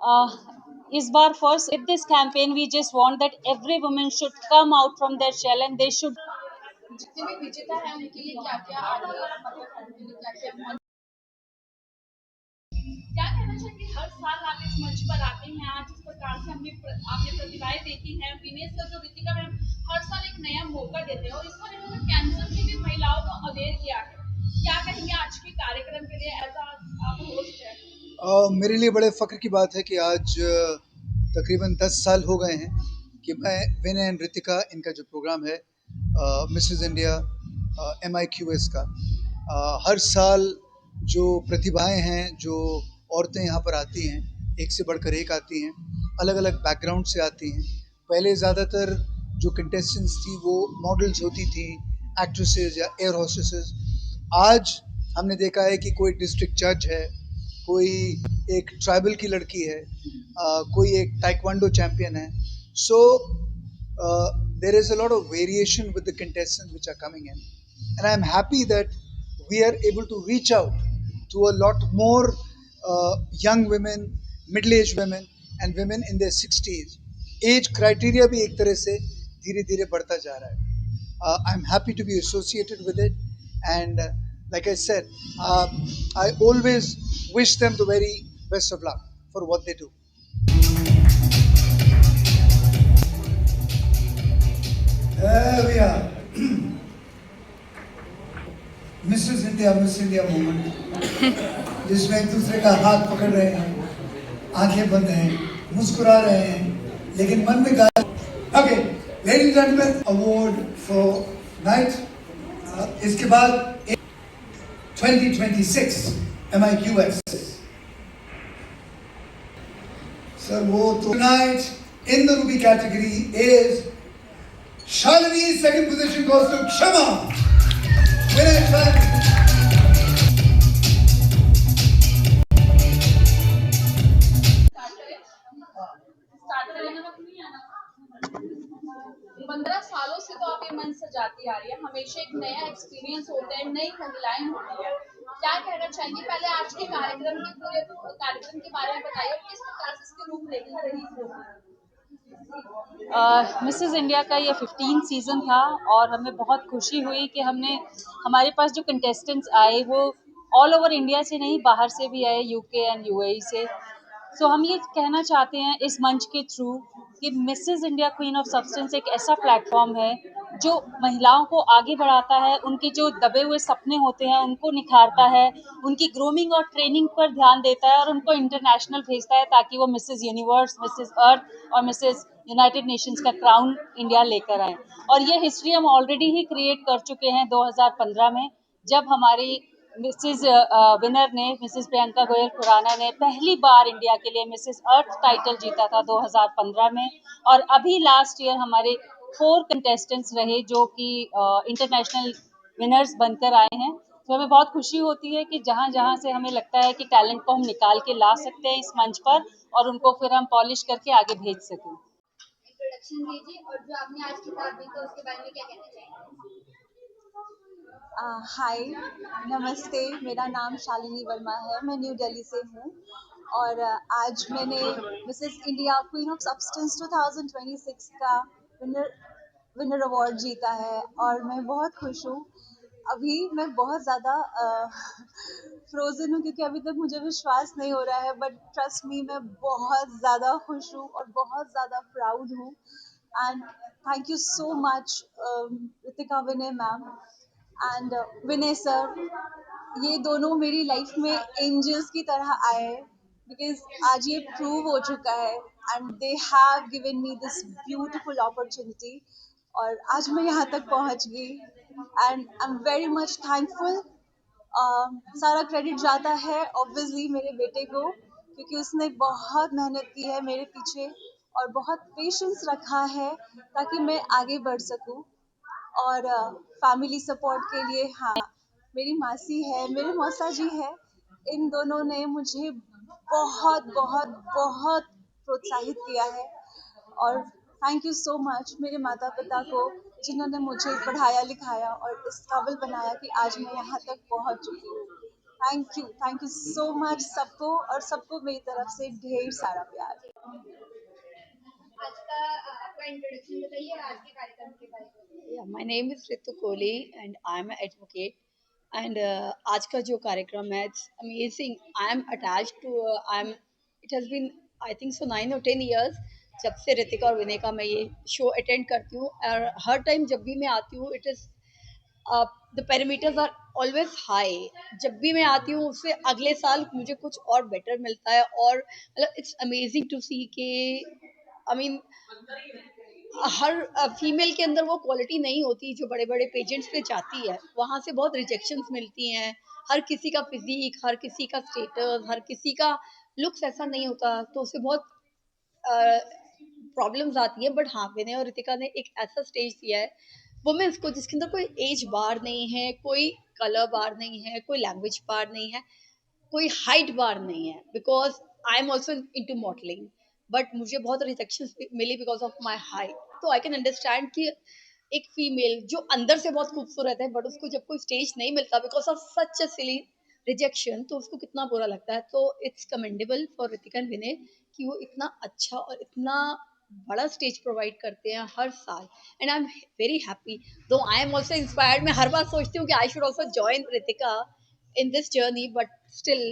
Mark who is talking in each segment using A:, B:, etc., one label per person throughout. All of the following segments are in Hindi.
A: uh, इस बार first with this campaign we just want that every woman should come out from their shell and they should
B: जितने भी विजेता हैं उनके लिए क्या क्या आगे मतलब उनके लिए क्या क्या क्या कहना चाहेंगे? हर साल आप इस मंच पर आते हैं, आज जिस प्रकार से आपने प्रतिभाएं देखी हैं, विनेश सर जो ऋतिका मैम हर साल एक नया मौका देते हैं और इस बार इन्होंने कैंसर की भी महिलाओं को अवेयर किया है। क्या कहेंगे आज के कार्यक्रम के लिए एज आप होस्ट है?
C: मेरे लिए बड़े फ़ख्र की बात है कि आज तकरीबन 10 साल हो गए हैं कि मैं विनय एंड ऋतिका इनका जो प्रोग्राम है मिसेस इंडिया MIQS का हर साल जो प्रतिभाएं हैं, जो औरतें यहाँ पर आती हैं, एक से बढ़कर एक आती हैं, अलग अलग बैकग्राउंड से आती हैं। पहले ज़्यादातर जो कंटेस्टेंट्स थी वो मॉडल्स होती थी, एक्ट्रेसेस या एयर होस्टेसेस। आज हमने देखा है कि कोई डिस्ट्रिक्ट जज है, कोई एक ट्राइबल की लड़की है, कोई एक ताइक्वांडो चैंपियन है। सो there is a lot of variation with the contestants which are coming in, and I'm happy that we are able to reach out to a lot more young women, middle-aged women, and women in their 60s. Age criteria भी एक तरह से धीरे धीरे बढ़ता जा रहा है. I'm happy to be associated with it, and like I said, I always wish them the very best of luck for what they do.
D: There we are. Mrs. India, Miss India moment, जिसमें एक दूसरे का हाथ पकड़ रहे हैं, आंखें बंद हैं, मुस्कुरा रहे हैं, लेकिन मन में गाली. Okay, ladies and gentlemen, award for night. इसके बाद 2026 MIQS. Sir, वो तो tonight in the Ruby category is Shalini. Second position goes to Kshama. Winner Shalini.
B: Start करेंगे ना अपनी है ना? 15 सालों से तो आप ये मंच सजाती आ रही है, हमेशा एक नया एक्सपीरियंस होता है, नई महिलाएं होती है. क्या कहना चाहेंगे? पहले आज के कार्यक्रम के पूरे कार्यक्रम के बारे में बताइए और किस प्रकार से इसकी रूपरेखा रही है.
A: मिसेस इंडिया का ये 15 सीज़न था और हमें बहुत खुशी हुई कि हमारे पास जो कंटेस्टेंट्स आए वो ऑल ओवर इंडिया से नहीं, बाहर से भी आए, UK एंड UAE से. सो हम ये कहना चाहते हैं इस मंच के थ्रू कि Mrs India queen of substance एक ऐसा प्लेटफॉर्म है जो महिलाओं को आगे बढ़ाता है, उनके जो दबे हुए सपने होते हैं उनको निखारता है, उनकी ग्रूमिंग और ट्रेनिंग पर ध्यान देता है और उनको इंटरनेशनल भेजता है ताकि वो मिसेस यूनिवर्स, मिसेस अर्थ और मिसेस यूनाइटेड नेशंस का क्राउन इंडिया लेकर आए. और ये हिस्ट्री हम ऑलरेडी ही क्रिएट कर चुके हैं 2015 में, जब हमारी मिसेस विनर ने, मिसेस प्रियंका गोयल खुराना ने पहली बार इंडिया के लिए मिसेस अर्थ टाइटल जीता था 2015 में. और अभी लास्ट ईयर हमारे 4 कंटेस्टेंट्स रहे जो कि इंटरनेशनल विनर्स बनकर आए हैं. तो हमें बहुत खुशी होती है कि जहाँ जहाँ से हमें लगता है कि टैलेंट को हम निकाल के ला सकते हैं इस मंच पर और उनको फिर हम पॉलिश करके आगे भेज सकें.
B: इंट्रोडक्शन दीजिए और जो आपने आज किताब दी तो उसके बारे में क्या कहना चाहेंगे?
E: हाय, नमस्ते, मेरा नाम शालिनी वर्मा है, मैं न्यू दिल्ली से हूँ और आज मैंने Mrs India queen of substance 2026 का विनर अवार्ड जीता है और मैं बहुत खुश हूँ. अभी मैं बहुत ज़्यादा फ्रोज़न हूँ क्योंकि अभी तक मुझे विश्वास नहीं हो रहा है, बट ट्रस्ट मी, मैं बहुत ज़्यादा खुश हूँ और बहुत ज़्यादा प्राउड हूँ. And thank you so much Ritika, Vinay ma'am and Vinay sir. ये दोनों मेरी लाइफ में एंजल्स की तरह आए हैं बिकॉज आज ये प्रूव हो चुका है and they have given me this beautiful opportunity और आज मैं यहाँ तक पहुँच गई and I am very much thankful. सारा क्रेडिट जाता है ऑब्वियसली मेरे बेटे को क्योंकि उसने बहुत मेहनत की है मेरे पीछे और बहुत पेशेंस रखा है ताकि मैं आगे बढ़ सकूं. और फैमिली सपोर्ट के लिए, हाँ, मेरी मासी है, मेरे मौसा जी है, इन दोनों ने मुझे बहुत बहुत बहुत प्रोत्साहित किया है. और थैंक यू सो मच मेरे माता पिता को जिन्होंने मुझे पढ़ाया लिखाया और इस काबिल बनाया कि आज मैं यहाँ तक पहुँच चुकी हूँ. थैंक यू सो मच सबको, और सबको मेरी तरफ से ढेर सारा प्यार।
F: आज का आपका इंट्रोडक्शन बताइए, आज के कार्यक्रम के बारे में।
G: Yeah, my name is Ritu Kohli and I'm an advocate. And आज का जो कार्यक्रम है, it's amazing. I'm attached to. It has been I think so 9 or 10 years जब से ऋतिका और विनय का मैं ये शो अटेंड करती हूँ, और हर टाइम जब भी मैं आती हूँ, it is the parameters are always high. जब भी मैं आती हूँ उससे अगले साल मुझे कुछ और बेटर मिलता है, और मतलब इट्स अमेजिंग टू सी के आई मीन हर फीमेल के अंदर वो क्वालिटी नहीं होती जो बड़े बड़े पेजेंट्स पे जाती है, वहाँ से बहुत रिजेक्शंस मिलती हैं। हर किसी का फिजिक, हर किसी का स्टेटस, हर किसी का लुक्स ऐसा नहीं होता, तो उससे बहुत प्रॉब्लम्स आती है। बट हाँ, विनय और रितिका ने एक ऐसा स्टेज दिया है वुमेन्स को जिसके अंदर कोई एज बार नहीं है, कोई कलर बार नहीं है, कोई लैंग्वेज बार नहीं है, कोई हाइट बार नहीं है। Because I am also into modelling, but मुझे बहुत रिजेक्शन मिली बिकॉज ऑफ माई हाइट। तो आई कैन अंडरस्टैंड कि एक फीमेल जो अंदर से बहुत खूबसूरत है, बट उसको जब कोई स्टेज नहीं मिलता because of such a silly rejection, तो उसको कितना बुरा लगता है। तो it's commendable for Ritika and Vinay कि वो इतना अच्छा और इतना बड़ा स्टेज प्रोवाइड करते हैं हर साल, and I am very happy. दो आई एम ऑल्सो इंस्पायर्ड, मैं हर बार सोचती हूँ कि I should also join Ritika in this journey, but still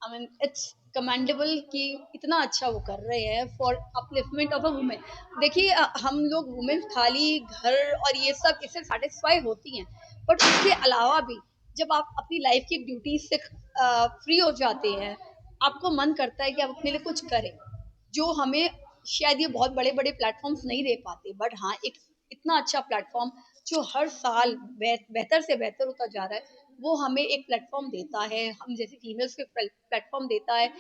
G: I mean it's commendable कि इतना अच्छा वो कर रहे हैं for upliftment of a women. देखिए हम लोग वुमेन खाली घर और ये सब इससे सेटिस्फाई होती हैं, बट उसके अलावा भी जब आप अपनी लाइफ की ड्यूटी से फ्री हो जाते हैं, आपको मन करता है कि आप अपने लिए कुछ करें, जो हमें शायद ये बहुत बड़े बड़े प्लेटफॉर्म्स नहीं दे पाते। बट हाँ, एक इतना अच्छा प्लेटफॉर्म जो हर साल बेहतर से बेहतर होता जा रहा है, वो हमें एक प्लेटफॉर्म देता है, हम जैसे फीमेल्स को प्लेटफॉर्म देता है,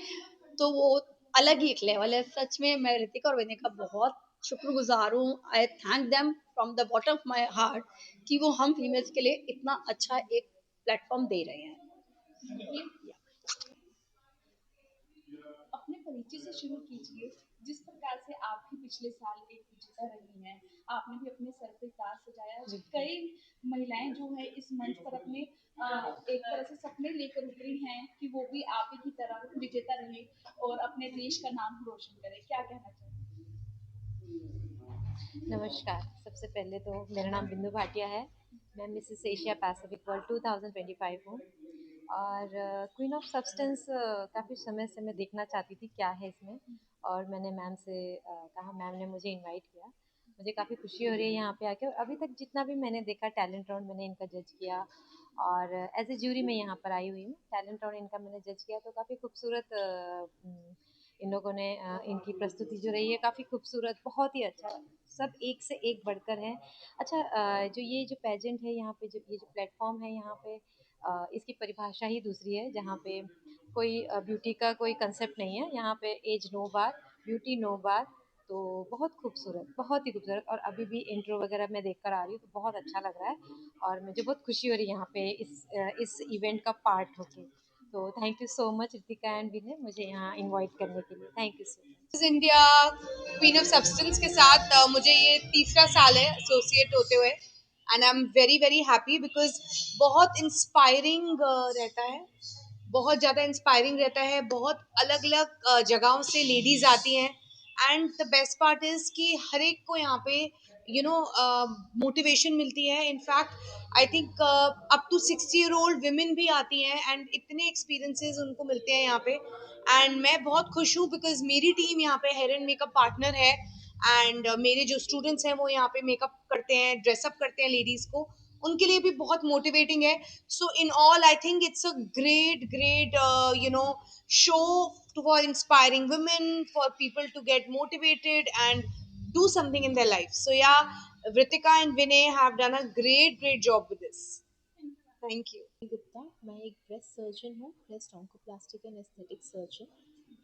G: तो वो अलग ही एक लेवल है। सच में मैं ऋतिका और विनय का बहुत शुक्रगुजार हूँ। आई thank them from the bottom of my heart कि वो हम फीमेल्स के लिए इतना अच्छा एक प्लेटफॉर्म दे रहे हैं।
B: अपने परिचय से शुरू कीजिए। जिस प्रकार से आप भी पिछले साल एक विजेता रही हैं, आपने भी अपने सर पे ताज सजाया। कई महिलाएं जो है इस मंच पर अपने एक तरह से सपने लेकर उतरी हैं कि वो भी आप ही की तरह विजेता रहे और अपने देश का नाम रोशन करे। क्या कहना चाहिए?
H: नमस्कार। सबसे पहले तो मेरा नाम बिंदु भाटिया है। मैं मिसेस एशिया पैसिफिक वर्ल्ड 2025 हूँ, और क्वीन ऑफ सब्सटेंस काफ़ी समय से मैं देखना चाहती थी क्या है इसमें, और मैंने मैम से कहा, मैम ने मुझे इनवाइट किया। मुझे काफ़ी खुशी हो रही है यहाँ पे आके, और अभी तक जितना भी मैंने देखा टैलेंट राउंड मैंने इनका जज किया, और एज ए ज्यूरी मैं यहाँ पर आई हुई हूँ। टैलेंट राउंड इनका मैंने जज किया, तो काफ़ी खूबसूरत इन लोगों ने इनकी प्रस्तुति जो रही है काफ़ी खूबसूरत, बहुत ही अच्छा, सब एक से एक बढ़कर है। अच्छा, जो ये जो पेजेंट है यहाँ पे, जो ये जो प्लेटफॉर्म है यहाँ पे, इसकी परिभाषा ही दूसरी है, जहाँ पे कोई ब्यूटी का कोई कंसेप्ट नहीं है। यहाँ पे एज नो बार, ब्यूटी नो बार। तो बहुत खूबसूरत, बहुत ही खूबसूरत, और अभी भी इंट्रो वगैरह मैं देख कर आ रही हूँ, तो बहुत अच्छा लग रहा है, और मुझे बहुत खुशी हो रही है यहाँ पे इस इवेंट का पार्ट होके। तो thank you so much Ritika and Vinay, मुझे यहाँ इनवाइट करने के लिए। Thank you so much.
I: Miss India queen of substance के साथ मुझे ये तीसरा साल है एसोसिएट होते हुए, and I am very very happy because बहुत इंस्पायरिंग रहता है, बहुत ज़्यादा इंस्पायरिंग रहता है। बहुत अलग अलग जगहों से लेडीज़ आती हैं, and the best part is कि हर एक को यहाँ पे मोटिवेशन मिलती है। In fact I think up to 60-year-old women भी आती हैं, एंड इतने एक्सपीरियंसेस उनको मिलते हैं यहाँ पे। एंड मैं बहुत खुश हूँ बिकॉज मेरी टीम यहाँ पे हेयर एंड मेकअप पार्टनर है, एंड मेरे जो स्टूडेंट्स हैं वो यहाँ पे मेकअप करते हैं, ड्रेसअप करते हैं लेडीज़ को, उनके लिए भी बहुत मोटिवेटिंग है। So in all I think it's a great great show for inspiring women, for people to get motivated and do something in their life. So yeah, Vritika and Vinay have done a great job with this. Thank you.
J: Gupta, मैं एक ब्रेस्ट सर्जन हूँ, breast oncoplastic and aesthetic surgeon.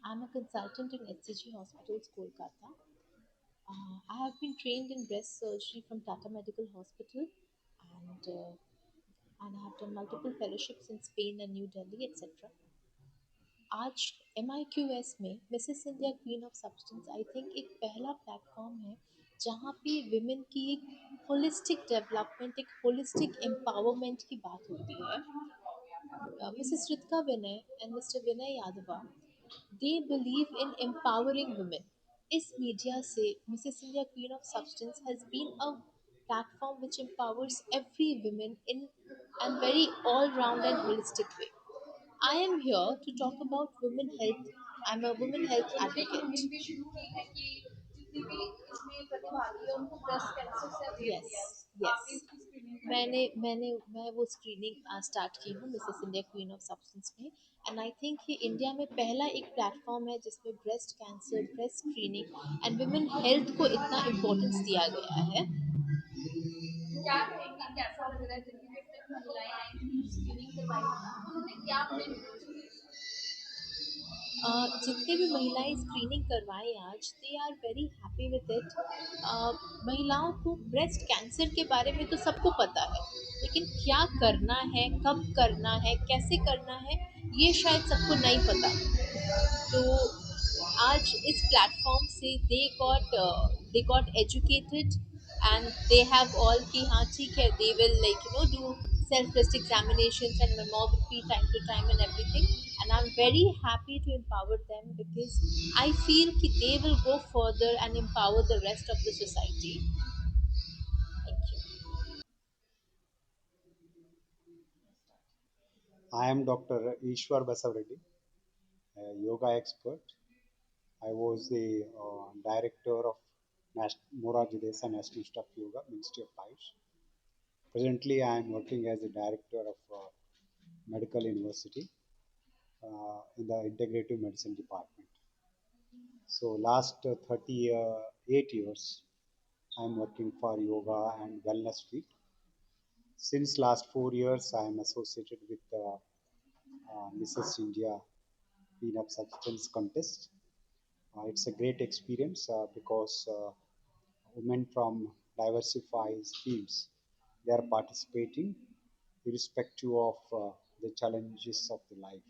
J: I am a consultant in HCG hospitals Kolkata. I have been trained in breast surgery from Tata Medical Hospital, and and I have done multiple fellowships in Spain and New Delhi, etc. आज MIQS में Mrs India queen of substance I think एक पहला प्लेटफॉर्म है जहाँ पे विमेन की एक होलिस्टिक डेवलपमेंट, एक होलिस्टिक एम्पावरमेंट की बात होती है। Mrs. Ritika Vinay and Mr. Vinay Yadava, they believe in empowering women. इस मीडिया से Mrs India queen of Substance has been a platform which empowers every woman in a very all-round and holistic way. I am here to talk about women health. I'm a women health advocate.
B: भी शुरू की है कि जितनी भी इसमें प्रतिभागी है उनको ब्रेस्ट कैंसर से अवेयर
J: Yes,
B: किया आपने
J: yes.
B: इसकी स्क्रीनिंग
J: मैं वो स्क्रीनिंग स्टार्ट की हूँ Mrs India queen of substance में. एंड आई थिंक ये इंडिया में पहला एक प्लेटफॉर्म है जिसमें breast cancer, breast screening and women health को इतना इम्पोर्टेंस दिया गया है.
B: क्या कहेंगे कैसा लग रहा है जितनी भी अब तक महिलाएं आई जिन्होंने स्क्रीनिंग करवाई उन्होंने क्या अपने
J: जितने भी महिलाएं स्क्रीनिंग करवाएं आज, they are very happy with it. महिलाओं को ब्रेस्ट कैंसर के बारे में तो सबको पता है, लेकिन क्या करना है, कब करना है, कैसे करना है, ये शायद सबको नहीं पता. तो आज इस प्लेटफॉर्म से they got educated and they have all कि हाँ ठीक है, they will like do self breast examinations and mammography time to time and everything, and I'm very happy to empower them because I feel कि they will go further and empower the rest of the society. Thank you.
K: I am Dr. Ishwar Basavreddy, a yoga expert. I was the director of Morarji Desai National Institute of Yoga, Ministry of Ayush. Presently, I am working as the director of Medical University in the Integrative Medicine Department. So, last 38 years, I am working for yoga and wellness field. Since last 4 years, I am associated with Mrs. India Queen of Substance contest. It's a great experience because women from diversified fields they are participating irrespective of the challenges of the life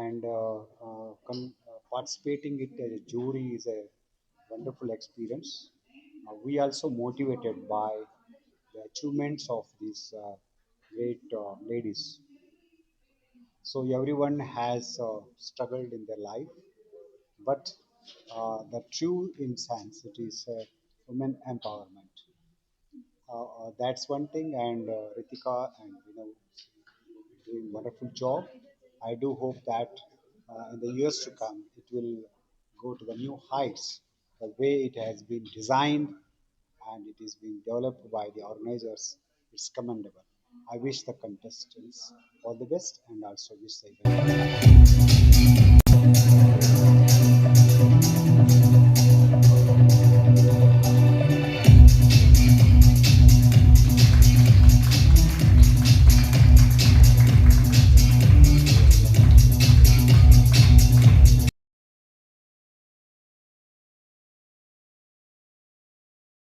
K: and participating it as a jury is a wonderful experience. We also motivated by the achievements of these great ladies. So everyone has struggled in their life, but the true instance it is women empowerment. That's one thing, and Ritika and doing wonderful job. I do hope that in the years to come it will go to the new heights. The way it has been designed and it is being developed by the organizers, it's commendable. I wish the contestants all the best and also wish the event.